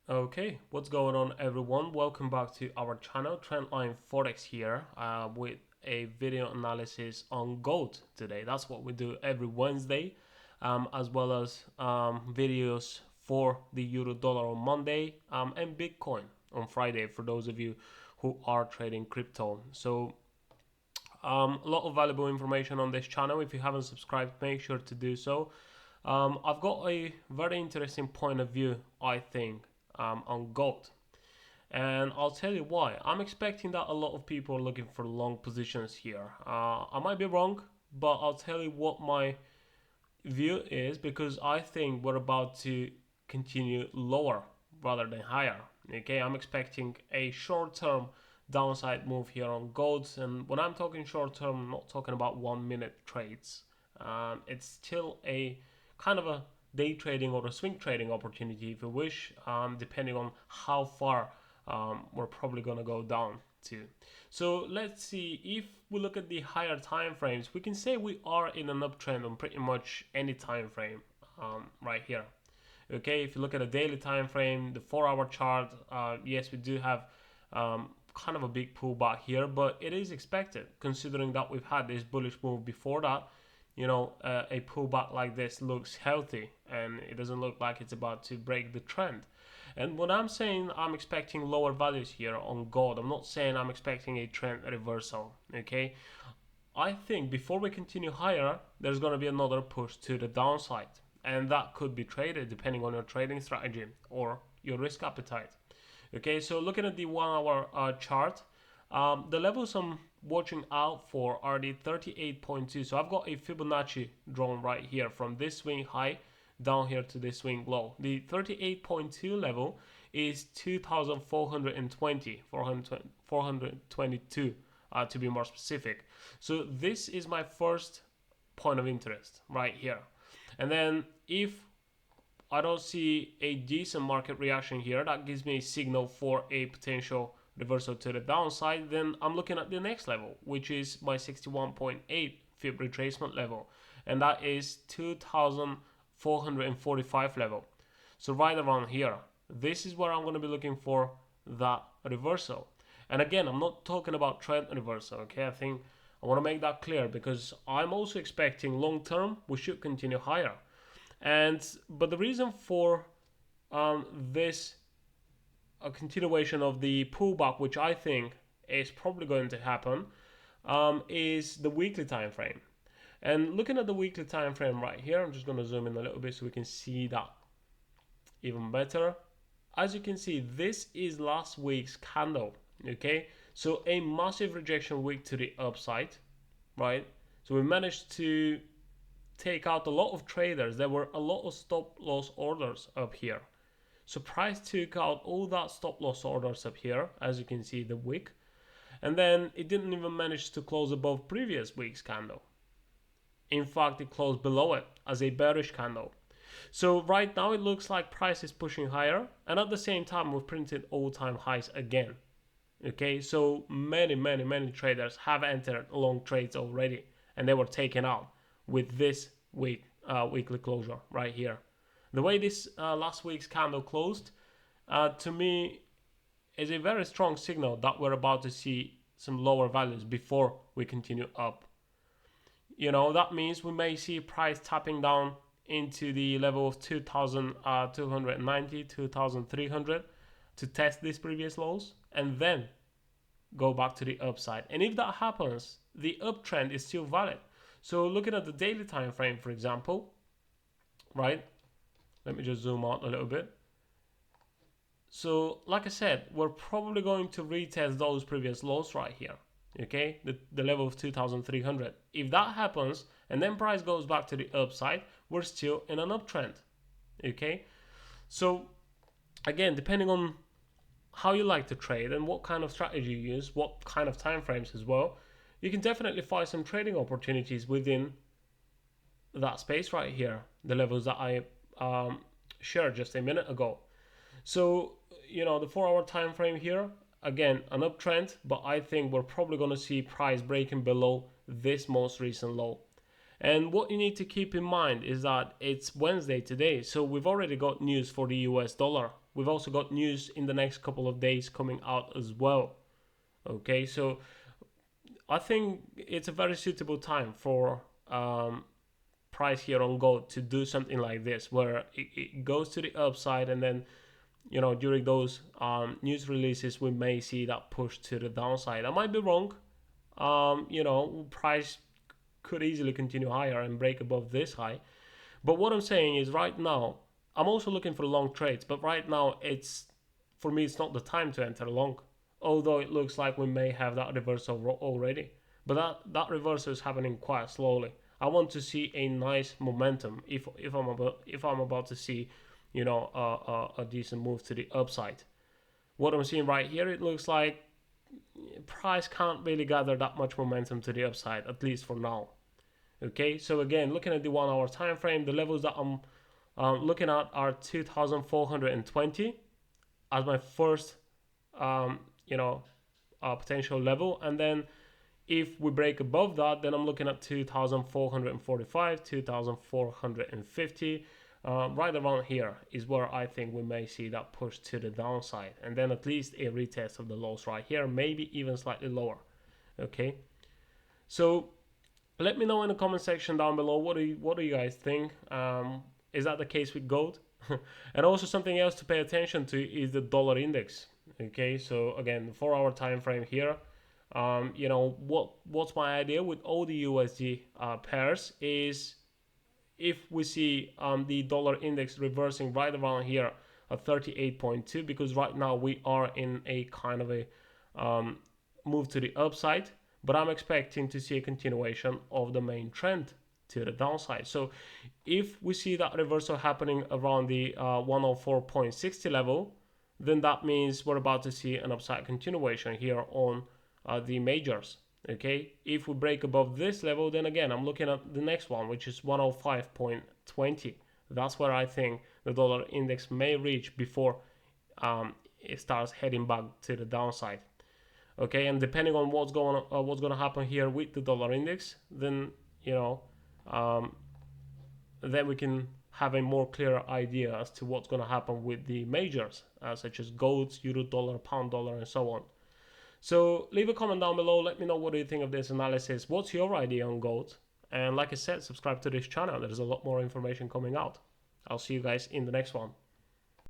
Okay, what's going on, everyone? Welcome back to our channel, Trendline Forex here, with a video analysis on gold today. That's what we do every Wednesday, as well as videos for the euro dollar on Monday, and Bitcoin on Friday for those of you who are trading crypto. So, a lot of valuable information on this channel. If you haven't subscribed, make sure to do so. I've got a very interesting point of view, I think, on gold. And I'll tell you why. I'm expecting that a lot of people are looking for long positions here. I might be wrong, but I'll tell you what my view is because I think we're about to continue lower rather than higher. Okay, I'm expecting a short term downside move here on gold. And when I'm talking short term, I'm not talking about 1 minute trades. It's still a kind of a day trading or a swing trading opportunity, if you wish, depending on how far we're probably going to go down to. So let's see, if we look at the higher time frames, we can say we are in an uptrend on pretty much any time frame right here. Okay, if you look at a daily time frame, the 4 hour chart, yes, we do have kind of a big pullback here, but it is expected considering that we've had this bullish move before that. A pullback like this looks healthy and it doesn't look like it's about to break the trend. And when I'm saying I'm expecting lower values here on gold, I'm not saying I'm expecting a trend reversal. Okay, I think before we continue higher, there's going to be another push to the downside, and that could be traded depending on your trading strategy or your risk appetite. Okay, so looking at the 1 hour chart, the levels I'm watching out for are the 38.2. So I've got a Fibonacci drawn right here from this swing high down here to this swing low. The 38.2 level is 2,420, 422 to be more specific. So this is my first point of interest right here. And then if I don't see a decent market reaction here, that gives me a signal for a potential reversal to the downside, then I'm looking at the next level, which is my 61.8 fib retracement level, and that is 2,445 level. So right around here, this is where I'm going to be looking for that reversal. And again, I'm not talking about trend reversal, okay? I think I want to make that clear because I'm also expecting long term we should continue higher. But the reason for this a continuation of the pullback, which I think is probably going to happen, is the weekly time frame. And looking at the weekly time frame right here, I'm just going to zoom in a little bit so we can see that even better. As you can see, this is last week's candle. Okay, so a massive rejection week to the upside, right? So we managed to take out a lot of traders. There were a lot of stop loss orders up here. So price took out all that stop loss orders up here, as you can see the wick, and then it didn't even manage to close above previous week's candle. In fact, it closed below it as a bearish candle. So right now it looks like price is pushing higher, and at the same time we've printed all-time highs again. Okay, so many traders have entered long trades already, and they were taken out with this weekly closure right here. The way this last week's candle closed, to me, is a very strong signal that we're about to see some lower values before we continue up. That means we may see price tapping down into the level of 2,290, 2,300 to test these previous lows and then go back to the upside. And if that happens, the uptrend is still valid. So looking at the daily time frame, for example, right? Let me just zoom out a little bit. So like I said, we're probably going to retest those previous lows right here. Okay, the level of 2,300. If that happens and then price goes back to the upside, we're still in an uptrend. Okay, so again, depending on how you like to trade and what kind of strategy you use, what kind of time frames as well, you can definitely find some trading opportunities within that space right here, the levels that I shared just a minute ago. So the 4 hour time frame here, again, an uptrend, but I think we're probably going to see price breaking below this most recent low. And what you need to keep in mind is that it's Wednesday today, so we've already got news for the US dollar. We've also got news in the next couple of days coming out as well. Okay, so I think it's a very suitable time for price here on gold to do something like this, where it goes to the upside, and then during those news releases we may see that push to the downside. I might be wrong. Price could easily continue higher and break above this high. But what I'm saying is right now, I'm also looking for long trades, but right now for me, it's not the time to enter long. Although it looks like we may have that reversal already. But that reversal is happening quite slowly. I want to see a nice momentum if I'm about to see, a decent move to the upside. What I'm seeing right here, it looks like price can't really gather that much momentum to the upside, at least for now. Okay, so again, looking at the 1 hour time frame, the levels that I'm looking at are 2,420 as my first potential level, and then if we break above that, then I'm looking at 2,445, 2,450. Right around here is where I think we may see that push to the downside, and then at least a retest of the lows right here, maybe even slightly lower. Okay, so let me know in the comment section down below, what do you guys think? Is that the case with gold? And also something else to pay attention to is the dollar index. Okay, so again, the 4 hour time frame here. What's my idea with all the USD pairs is, if we see the dollar index reversing right around here at 38.2, because right now we are in a kind of a move to the upside, but I'm expecting to see a continuation of the main trend to the downside. So if we see that reversal happening around the 104.60 level, then that means we're about to see an upside continuation here on the majors. Okay, if we break above this level, then again I'm looking at the next one, which is 105.20. That's where I think the dollar index may reach before it starts heading back to the downside. Okay, and depending on what's going to happen here with the dollar index, then then we can have a more clear idea as to what's going to happen with the majors, such as gold, euro dollar, pound dollar, and so on. So leave a comment down below. Let me know what do you think of this analysis. What's your idea on gold? And like I said, subscribe to this channel. There's a lot more information coming out. I'll see you guys in the next one.